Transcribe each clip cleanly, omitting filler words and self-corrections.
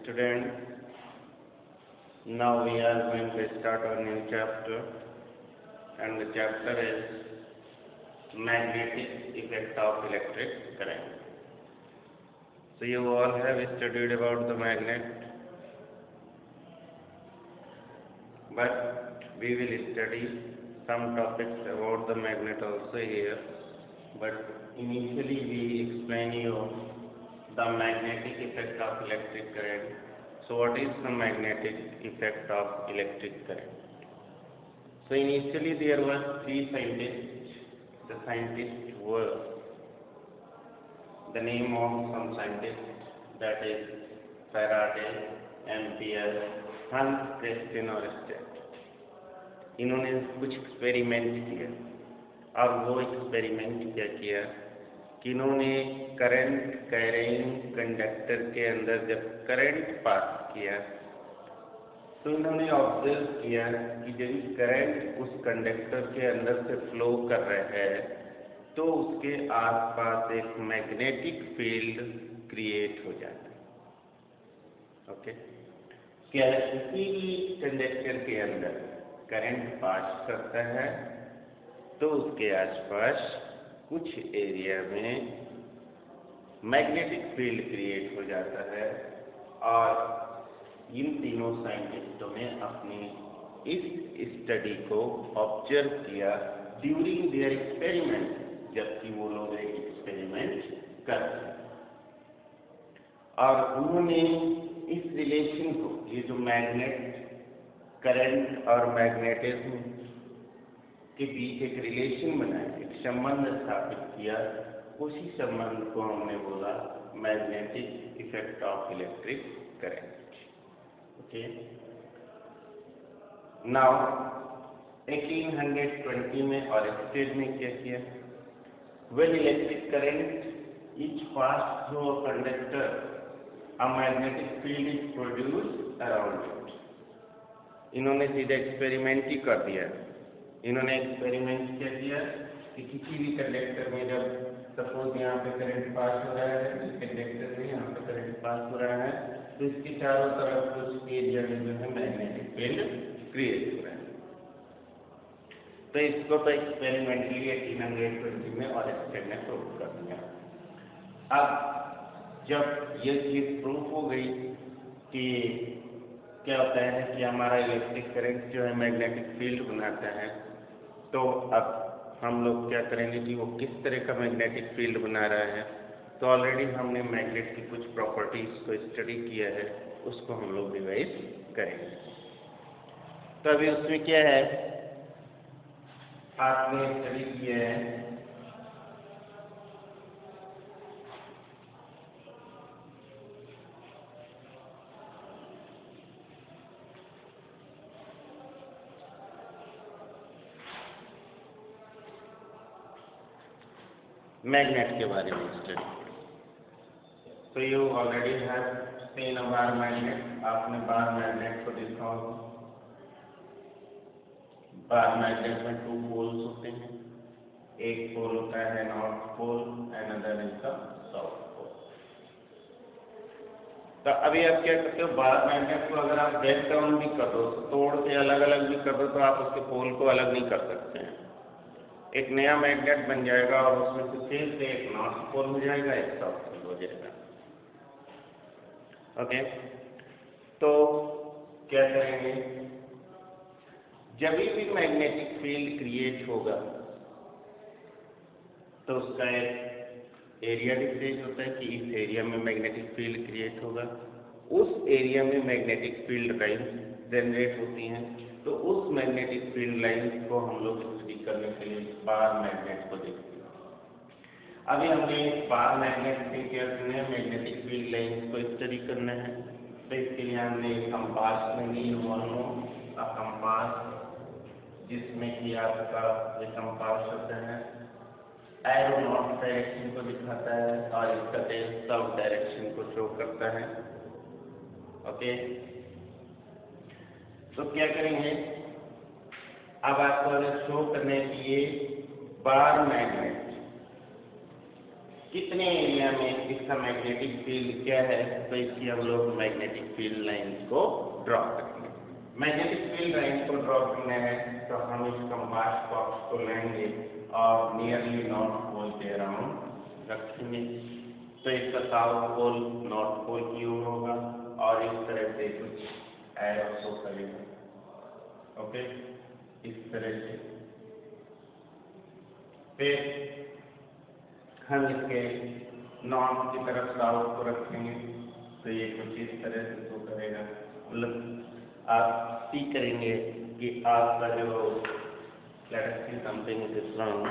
students, now we are going to start our new chapter, and the chapter is magnetic effect of electric current. So you all have studied about the magnet, but we will study some topics about the magnet also here. But initially we explain you the magnetic effect of electric current. So what is the magnetic effect of electric current? So initially there were three scientists. The scientists were the name of some scientists, that is Faraday, Ampere, Hans Christian Ørsted. इन्होंने कुछ experiment किया और वो experiment क्या किया कि इन्होंने current carrying conductor के अंदर जब करंट पास किया तो इन्होंने ऑब्जर्व किया कि जब करंट उस कंडक्टर के अंदर से फ्लो कर रहा है तो उसके आसपास एक मैग्नेटिक फील्ड क्रिएट हो जाता है। ओके, क्या किसी भी कंडक्टर के अंदर करंट पास करता है तो उसके आसपास कुछ एरिया में मैग्नेटिक फील्ड क्रिएट हो जाता है। और इन तीनों साइंटिस्टों ने अपनी इस स्टडी को ऑब्जर्व किया ड्यूरिंग देयर एक्सपेरिमेंट, जबकि वो लोग एक एक्सपेरिमेंट कर रहे हैं। और उन्होंने इस रिलेशन को, ये जो मैग्नेट करंट और मैग्नेटिज्म के बीच एक रिलेशन बनाया, एक संबंध स्थापित किया, उसी संबंध को हमने बोला magnetic effect of electric current. Okay, now 1820 में ऑरेस्टेड ने क्या किया, when electric current is pass through a conductor a magnetic field is produced around it. इन्होंने सीधा एक्सपेरिमेंट ही कर दिया। इन्होंने एक्सपेरिमेंट क्या किया कि किसी भी कंडक्टर में जब सपोज यहाँ पे करंट पास हो रहा है, इस कंडक्टर में यहाँ पे करंट पास हो रहा है तो इसके चारों तरफ कुछ एरिया में जो है मैग्नेटिक फील्ड क्रिएट हो रहा है। तो इसको तो एक्सपेरिमेंटली 1820 में ऑरेस्टेड ने प्रूव कर दिया। अब जब ये चीज प्रूफ हो गई कि क्या होता है कि हमारा इलेक्ट्रिक करंट जो है मैग्नेटिक फील्ड बनाता है, तो अब हम लोग क्या करेंगे कि वो किस तरह का मैग्नेटिक फील्ड बना रहा है। तो ऑलरेडी हमने मैग्नेट की कुछ प्रॉपर्टीज को स्टडी किया है, उसको हम लोग रिवाइज करेंगे। तो अभी उसमें क्या है, आपने स्टडी किया है मैग्नेट के बारे में स्टडी। तो you already have seen a bar magnet, आपने बार मैग्नेट को देखा होगा। बार मैग्नेट में 2 पोल्स होते हैं, एक पोल होता है north pole and other is the south pole. तो अभी आप क्या करते हो, बार मैग्नेट को अगर आप ब्रेक डाउन भी कर दो, तोड़ के अलग अलग भी कर दो, तो आप उसके पोल को अलग नहीं कर सकते हैं। एक नया मैग्नेट बन जाएगा और उसमें से फिर से एक नॉर्थ पोल हो जाएगा, एक साउथ पोल हो जाएगा। ओके, तो क्या करेंगे, जब भी मैग्नेटिक फील्ड क्रिएट होगा तो उसका एक एरिया डिफरेंस होता है कि इस एरिया में मैग्नेटिक फील्ड क्रिएट होगा, उस एरिया में मैग्नेटिक फील्ड लाइंस जनरेट होती हैं। तो उस मैग्नेटिक फील्ड लाइंस को हम लोग स्टडी करने के लिए बार मैग्नेट को देखते हैं। अभी हमने बार मैग्नेट से क्या करना है, मैग्नेटिक फील्ड लाइंस को स्टडी करना है। तो इसके लिए हमने कंपास में ली कंपास, जिसमें कि आपका ये कंपास होता है एरो नॉर्थ डायरेक्शन को दिखाता है और इसका टेल साउथ डायरेक्शन को शो करता है। ओके, तो क्या करेंगे, अब आपको अगर शो करने के लिए बार मैग्नेट कितने एरिया में इसका मैग्नेटिक फील्ड क्या है, तो इसकी हम लोग मैग्नेटिक फील्ड लाइंस को ड्रॉ करेंगे। मैग्नेटिक फील्ड लाइन को ड्रॉ करना है तो हम इस कंपास बॉक्स को लेंगे और नियरली नॉर्थ पोल के अराउंड रखेंगे। तो इसका साउथ पोल नॉर्थ पोल की ओर होगा और इस तरह से कुछ एरो शो करेगा। ओके, इस तरह से। फिर हम इसके नॉर्थ की तरफ साउथ को रखेंगे तो ये कुछ इस तरह से शो करेगा। मतलब आप सी करेंगे कि आपका जो let us see something is wrong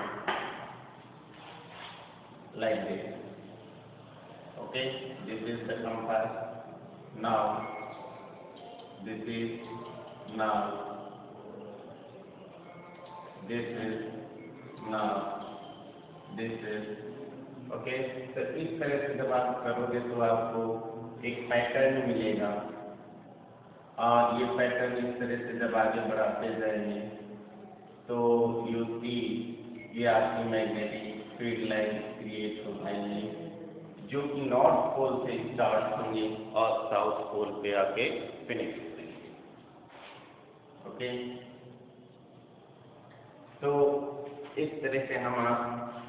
like this. Okay, this is the compass. Now this is now this is now this is okay. तो इस तरह से जब आप करोगे तो आपको एक पैटर्न मिलेगा और ये पैटर्न इस तरह से जब आगे बढ़ाते जाएंगे तो यू सी ये आपकी मैग्नेटिक फील्ड लाइन क्रिएट हो पाएंगे जो कि नॉर्थ पोल से स्टार्ट होंगे और साउथ पोल पे आके फिनिश होंगे। ओके, तो इस तरह से हम आप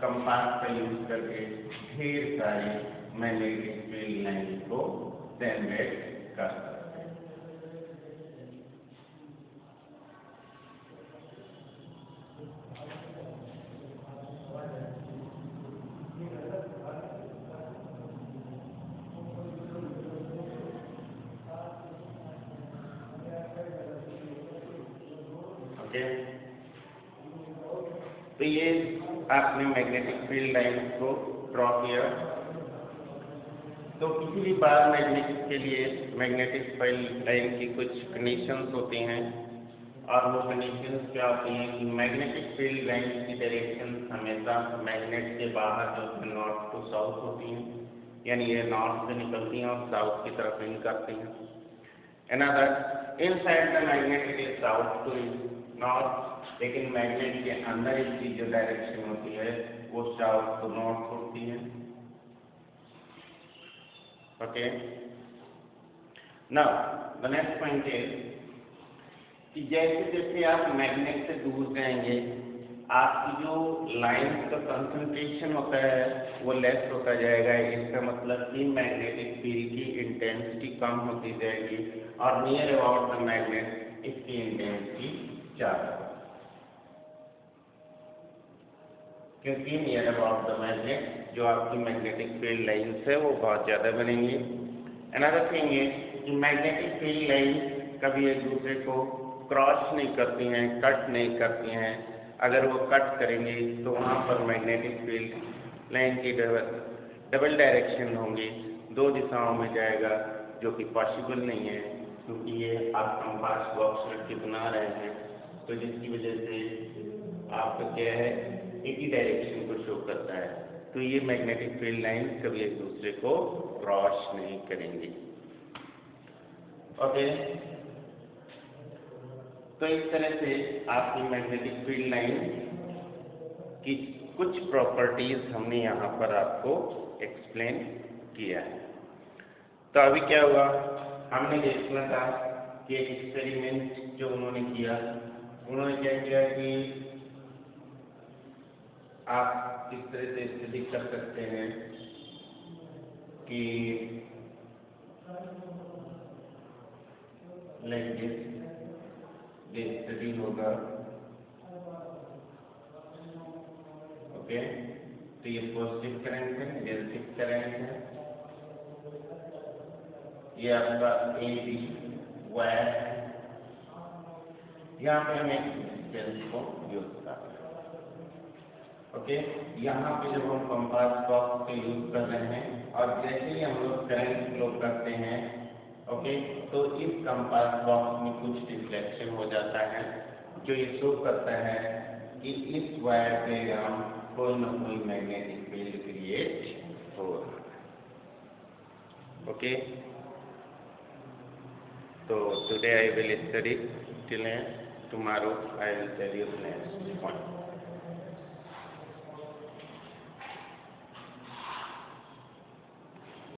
कंपास का यूज करके ढेर सारी मैग्नेटिक फील्ड लाइन को जनरेट कर सकते हैं। तो ये आपने मैग्नेटिक फील्ड लाइन को ड्रॉ किया। तो किसी भी बार मैग्नेटिक के लिए मैग्नेटिक फील्ड लाइन की कुछ कंडीशंस होती हैं और वो कंडीशंस क्या होती हैं कि मैग्नेटिक फील्ड लाइन की डायरेक्शन हमेशा मैग्नेट के बाहर जो है नॉर्थ टू साउथ होती हैं, यानी ये नॉर्थ से निकलती हैं और साउथ की तरफ इन करती हैं। Another inside the magnet it is south to north, लेकिन मैग्नेट के अंदर इसकी जो डायरेक्शन होती है वो साउथ टू नॉर्थ होती है। Okay, now the next point is कि जैसे जैसे आप मैग्नेट से दूर जाएंगे आपकी जो लाइन का कंसंट्रेशन होता है वो लेस होता जाएगा। इसका मतलब कि मैग्नेटिक फील्ड की इंटेंसिटी कम होती जाएगी और नियर अबाउट द मैग्नेट इसकी इंटेंसिटी ज़्यादा, क्योंकि नियर अबाउट द मैग्नेट जो आपकी मैग्नेटिक फील्ड लाइन्स है वो बहुत ज़्यादा बनेंगी। अनदर थिंग इज कि मैग्नेटिक फील्ड लाइन कभी एक दूसरे को क्रॉस नहीं करती हैं, कट नहीं करती हैं। अगर वो कट करेंगी तो वहाँ पर मैग्नेटिक फील्ड लाइन की डबल डायरेक्शन होंगी, दो दिशाओं में जाएगा, जो कि पॉसिबल नहीं है क्योंकि ये आप कंपास बॉक्स रख के बना रहे हैं, तो जिसकी वजह से आपका क्या है एक ही डायरेक्शन को शो करता है। तो ये मैग्नेटिक फील्ड लाइन कभी एक दूसरे को क्रॉस नहीं करेंगी। ओके, तो इस तरह से आपकी मैग्नेटिक फील्ड लाइन की कुछ प्रॉपर्टीज हमने यहाँ पर आपको एक्सप्लेन किया है। तो अभी क्या हुआ, हमने देखना था कि एक एक्सपेरिमेंट जो उन्होंने किया, उन्होंने क्या किया कि आप इस तरह से स्टडी कर सकते हैं कि लाइक दिस स्टडी होगा। ओके, तो ये पॉजिटिव करंट है, नेगेटिव करंट है, ये आपका ए बी वायर है। यहाँ पे हम एक डिस्टेंस को यूज कर रहे हैं। ओके, यहाँ पे जब हम कंपास बॉक्स का यूज कर रहे हैं और जैसे ही हम लोग करंट फ्लो करते हैं, ओके, तो इस कंपास बॉक्स में कुछ डिफ्लेक्शन हो जाता है जो ये शो करता है कि इस वायर पे हम कोई ना कोई मैग्नेटिक फील्ड क्रिएट हो रहा है। ओके, तो today I will study till tomorrow I will tell you the next point.